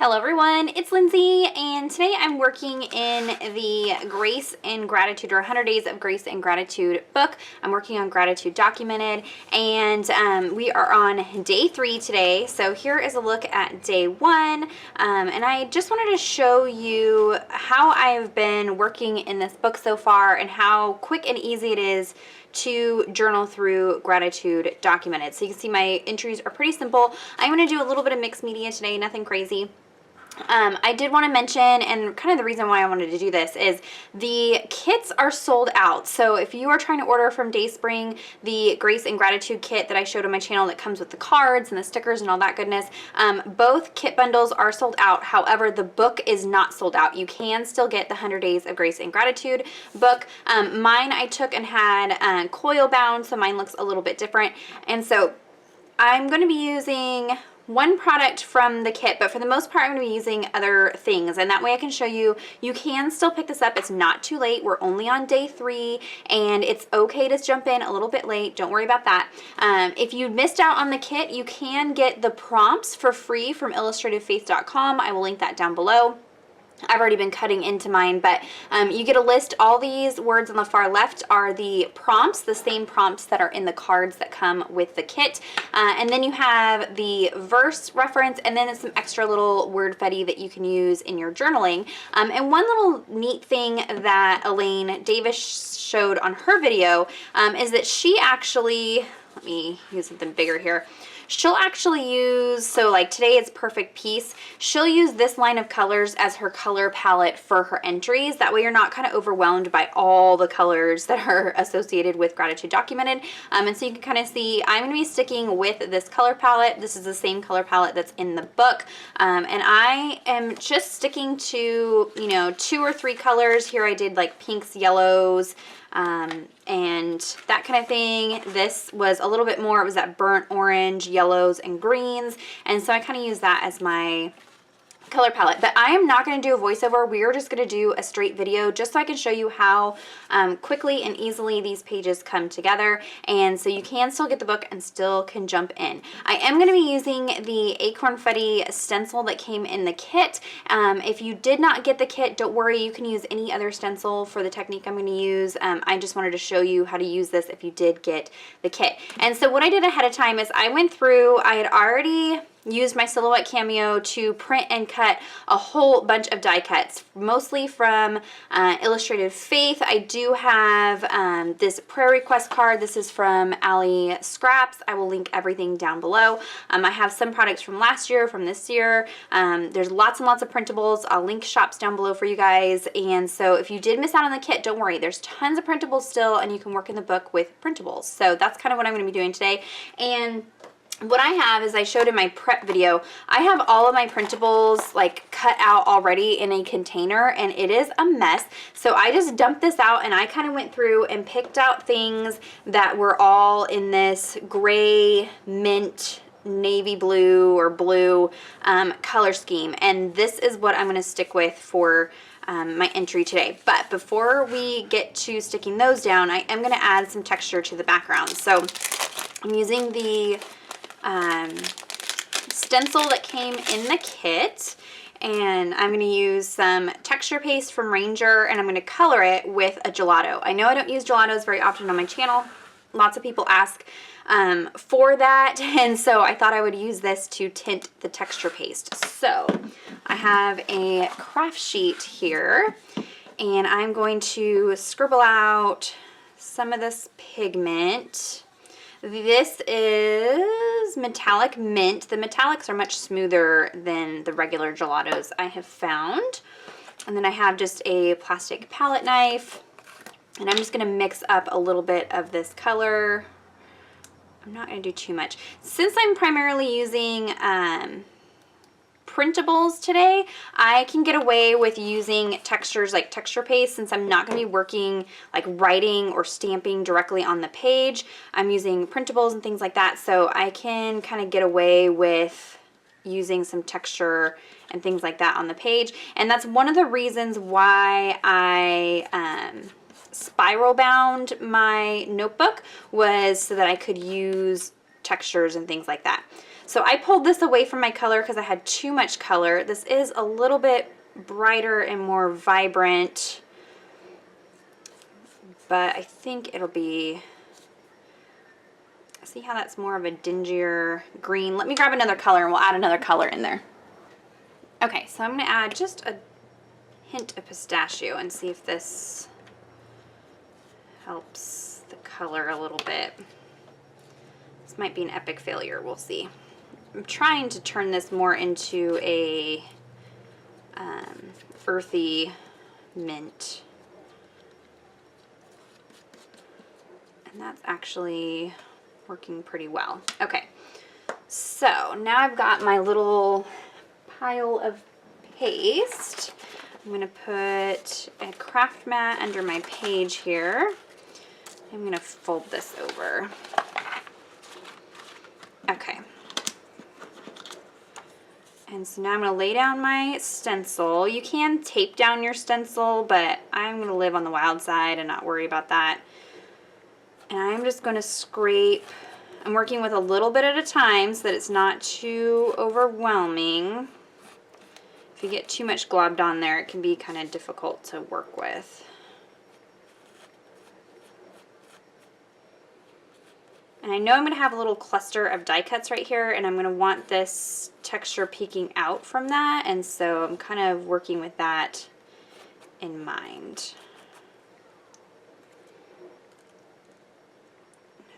Hello everyone, it's Lindsay, and today I'm working in the Grace and Gratitude, or 100 Days of Grace and Gratitude book. I'm working on Gratitude Documented, and we are on day 3 today. So here is a look at day 1, and I just wanted to show you how I've been working in this book so far and how quick and easy it is to journal through Gratitude Documented. So you can see my entries are pretty simple. I'm going to do a little bit of mixed media today, nothing crazy. I did want to mention, and kind of the reason why I wanted to do this is the kits are sold out. So if you are trying to order from Dayspring, the Grace and Gratitude kit that I showed on my channel that comes with the cards and the stickers and all that goodness, both kit bundles are sold out. However, the book is not sold out. You can still get the 100 Days of Grace and Gratitude book. Mine I took and had coil bound, so mine looks a little bit different. And so I'm going to be using one product from the kit, but for the most part I'm going to be using other things, and that way I can show you, you can still pick this up. It's not too late. We're only on day 3, and it's okay to jump in a little bit late. Don't worry about that. If you missed out on the kit, you can get the prompts for free from illustrativefaith.com. I will link that down below. I've already been cutting into mine, but you get a list. All these words on the far left are the prompts, the same prompts that are in the cards that come with the kit. And then you have the verse reference, and then some extra little word fetty that you can use in your journaling. And one little neat thing that Elaine Davis showed on her video is that she actually, let me use something bigger here. She'll actually use, so like today it's Perfect Peace, she'll use this line of colors as her color palette for her entries. That way you're not kind of overwhelmed by all the colors that are associated with Gratitude Documented. And so you can kind of see, I'm going to be sticking with this color palette. This is the same color palette that's in the book. And I am just sticking to, you know, 2 or 3 colors. Here I did like pinks, yellows, and that kind of thing. This was a little bit more, it was that burnt orange, yellows, and greens, and so I kind of use that as my color palette. But I am not going to do a voiceover. We are just going to do a straight video just so I can show you how quickly and easily these pages come together, and so you can still get the book and still can jump in. I am going to be using the Acorn Fetty stencil that came in the kit. If you did not get the kit, don't worry, you can use any other stencil for the technique I'm going to use. I just wanted to show you how to use this if you did get the kit. And so what I did ahead of time is I went through, I had already used my Silhouette Cameo to print and cut a whole bunch of die cuts, mostly from Illustrated Faith. I do have this prayer request card. This is from AllieScraps. I will link everything down below. I have some products from last year, from this year. There's lots and lots of printables. I'll link shops down below for you guys. And so if you did miss out on the kit, don't worry. There's tons of printables still, and you can work in the book with printables. So that's kind of what I'm going to be doing today. And what I have is, I showed in my prep video, I have all of my printables like cut out already in a container, and it is a mess. So I just dumped this out, and I kind of went through and picked out things that were all in this gray, mint, navy blue, or blue color scheme. And this is what I'm going to stick with for my entry today. But before we get to sticking those down, I am going to add some texture to the background. So I'm using the stencil that came in the kit, and I'm going to use some texture paste from Ranger, and I'm going to color it with a gelato. I know I don't use gelatos very often on my channel. Lots of people ask for that, and so I thought I would use this to tint the texture paste. So I have a craft sheet here, and I'm going to scribble out some of this pigment. This is metallic mint. The metallics are much smoother than the regular gelatos I have found. And then I have just a plastic palette knife, and I'm just going to mix up a little bit of this color. I'm not going to do too much. Since I'm primarily using printables today, I can get away with using textures like texture paste, since I'm not going to be working like writing or stamping directly on the page. I'm using printables and things like that, so I can kind of get away with using some texture and things like that on the page. And that's one of the reasons why I spiral bound my notebook, was so that I could use textures and things like that. So I pulled this away from my color because I had too much color. This is a little bit brighter and more vibrant, but I think it'll be, see how that's more of a dingier green. Let me grab another color and we'll add another color in there. Okay, so I'm going to add just a hint of pistachio and see if this helps the color a little bit. This might be an epic failure, we'll see. I'm trying to turn this more into a earthy mint. And that's actually working pretty well. Okay, so now I've got my little pile of paste. I'm going to put a craft mat under my page here. I'm going to fold this over. Okay. And so now I'm going to lay down my stencil. You can tape down your stencil, but I'm going to live on the wild side and not worry about that. And I'm just going to scrape. I'm working with a little bit at a time so that it's not too overwhelming. If you get too much globbed on there, it can be kind of difficult to work with. And I know I'm going to have a little cluster of die cuts right here, and I'm going to want this texture peeking out from that, and so I'm kind of working with that in mind.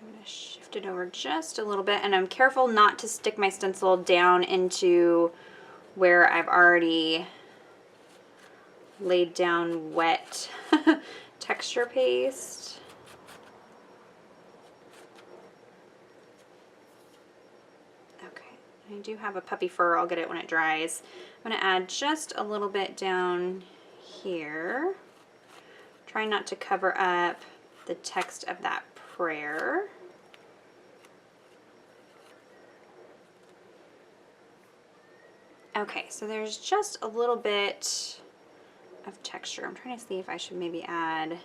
I'm going to shift it over just a little bit, and I'm careful not to stick my stencil down into where I've already laid down wet texture paste. I do have a puppy fur. I'll get it when it dries. I'm going to add just a little bit down here. Try not to cover up the text of that prayer. Okay, so there's just a little bit of texture. I'm trying to see if I should maybe add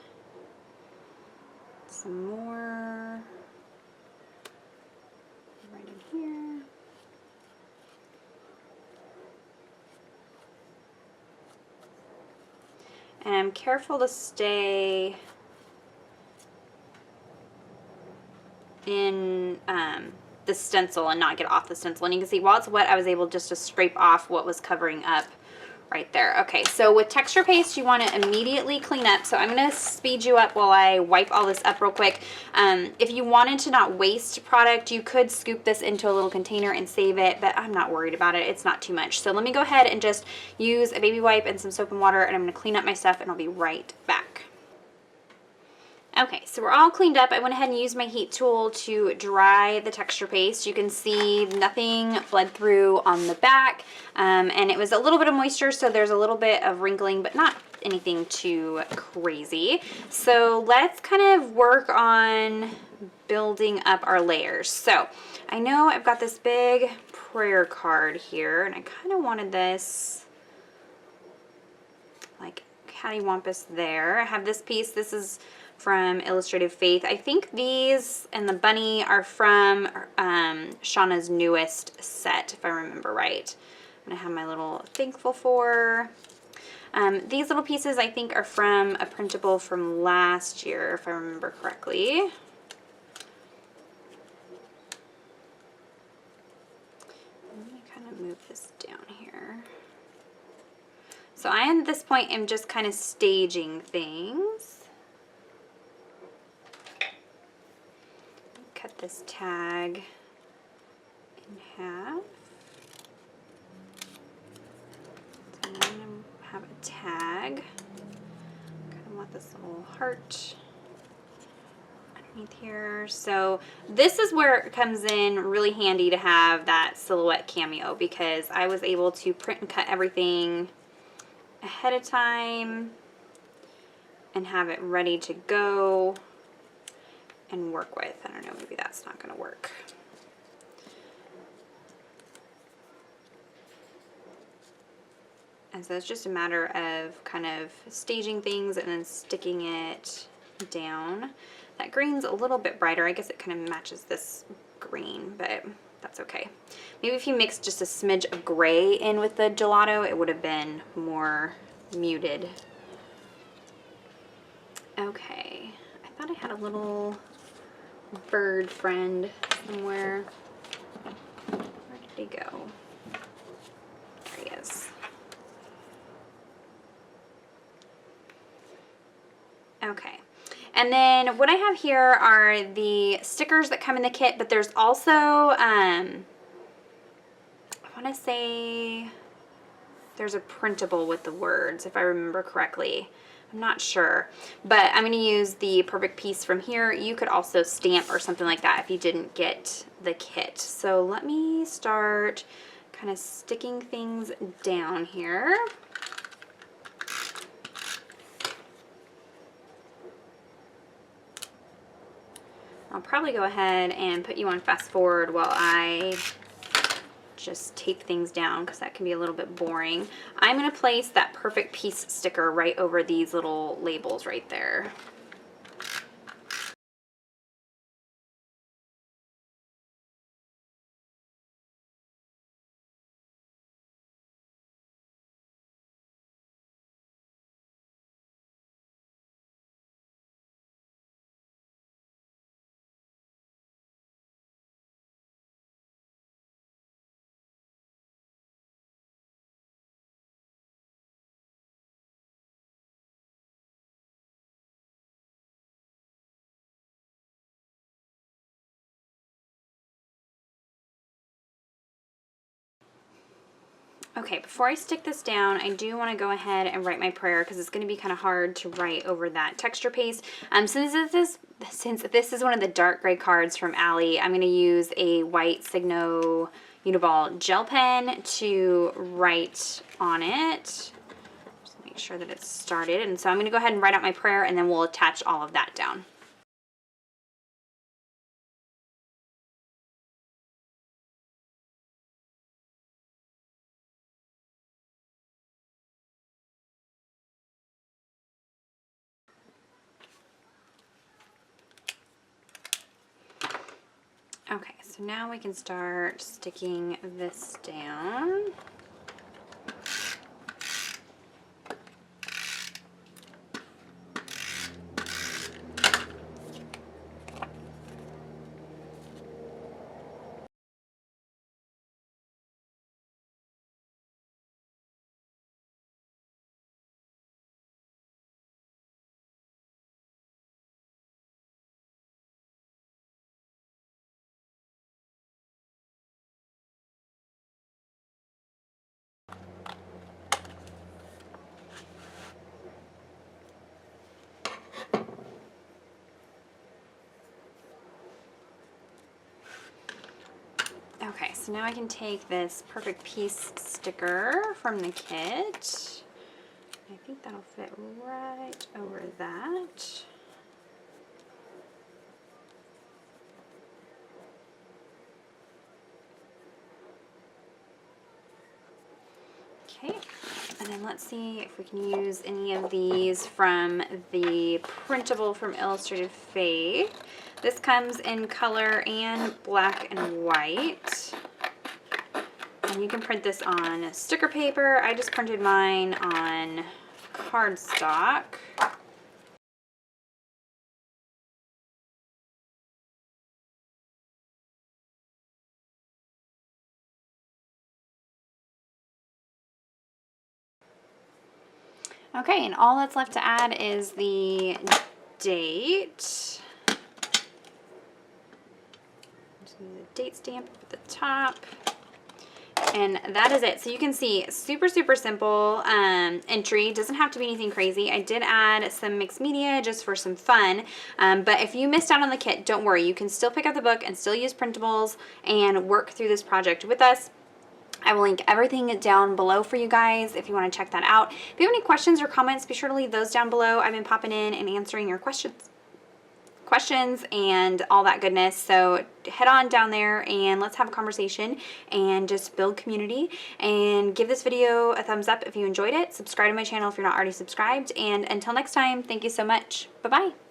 some more right in here. And I'm careful to stay in the stencil and not get off the stencil. And you can see while it's wet, I was able just to scrape off what was covering up right there. Okay, so with texture paste, you want to immediately clean up. So I'm going to speed you up while I wipe all this up real quick. If you wanted to not waste product, you could scoop this into a little container and save it, but I'm not worried about it. It's not too much. So let me go ahead and just use a baby wipe and some soap and water, and I'm going to clean up my stuff, and I'll be right back. Okay, so we're all cleaned up. I went ahead and used my heat tool to dry the texture paste. You can see nothing bled through on the back, and it was a little bit of moisture, so there's a little bit of wrinkling, but not anything too crazy. So let's kind of work on building up our layers. So I know I've got this big prayer card here, and I kind of wanted this like cattywampus there. I have this piece. This is from Illustrated Faith. I think these and the bunny are from Shauna's newest set, if I remember right. I'm going to have my little thankful for. These little pieces I think are from a printable from last year, if I remember correctly. Let me kind of move this down here. So I, at this point, am just kind of staging things. Cut this tag in half. So I'm going to have a tag. Kind of want this little heart underneath here. So this is where it comes in really handy to have that silhouette cameo, because I was able to print and cut everything ahead of time and have it ready to go and work with. I don't know, maybe that's not going to work. And so it's just a matter of kind of staging things and then sticking it down. That green's a little bit brighter. I guess it kind of matches this green, but that's okay. Maybe if you mixed just a smidge of gray in with the gelato, it would have been more muted. Okay, I thought I had a little bird friend somewhere. Where did he go? There he is. Okay. And then what I have here are the stickers that come in the kit, but there's also, I want to say there's a printable with the words, if I remember correctly. I'm not sure, but I'm going to use the perfect piece from here. You could also stamp or something like that if you didn't get the kit. So let me start kind of sticking things down here. I'll probably go ahead and put you on fast forward while I just tape things down because that can be a little bit boring. I'm going to place that perfect piece sticker right over these little labels right there. Okay, before I stick this down, I do want to go ahead and write my prayer because it's going to be kind of hard to write over that texture paste. Since this is one of the dark gray cards from Allie, I'm going to use a white Signo Uniball gel pen to write on it. Just make sure that it's started. And so I'm going to go ahead and write out my prayer, and then we'll attach all of that down. Okay, so now we can start sticking this down. Okay, so now I can take this perfect piece sticker from the kit. I think that'll fit right over that. Okay, and then let's see if we can use any of these from the printable from Illustrated Faith. This comes in color and black and white. And you can print this on sticker paper. I just printed mine on cardstock. Okay, and all that's left to add is the date. The date stamp at the top. And that is it. So you can see super, super simple entry. Doesn't have to be anything crazy. I did add some mixed media just for some fun. But if you missed out on the kit, don't worry. You can still pick up the book and still use printables and work through this project with us. I will link everything down below for you guys if you want to check that out. If you have any questions or comments, be sure to leave those down below. I've been popping in and answering your questions and all that goodness. So head on down there and let's have a conversation and just build community, and give this video a thumbs up if you enjoyed it. Subscribe to my channel if you're not already subscribed, and until next time, thank you so much. Bye-bye.